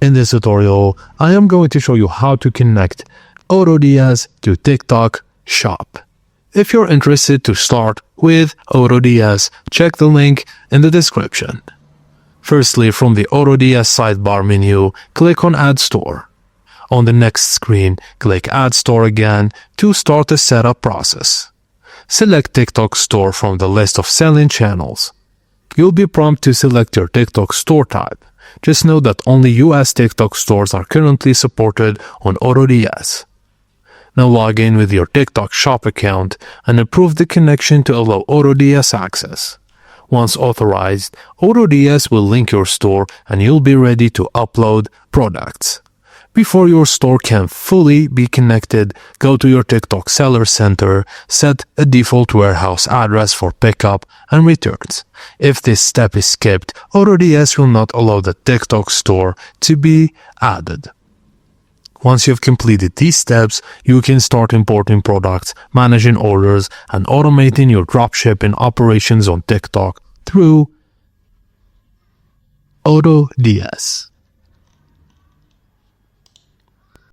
In this tutorial, I am going to show you how to connect AutoDS to TikTok Shop. If you're interested to start with AutoDS, check the link in the description. Firstly, from the AutoDS sidebar menu, click on Add Store. On the next screen, click Add Store again to start the setup process. Select TikTok Store from the list of selling channels. You'll be prompted to select your TikTok store type. Just note that only US TikTok stores are currently supported on AutoDS. Now log in with your TikTok Shop account and approve the connection to allow AutoDS access. Once authorized, AutoDS will link your store and you'll be ready to upload products. Before your store can fully be connected, go to your TikTok Seller Center, set a default warehouse address for pickup and returns. If this step is skipped, AutoDS will not allow the TikTok store to be added. Once you've completed these steps, you can start importing products, managing orders, and automating your dropshipping operations on TikTok through AutoDS.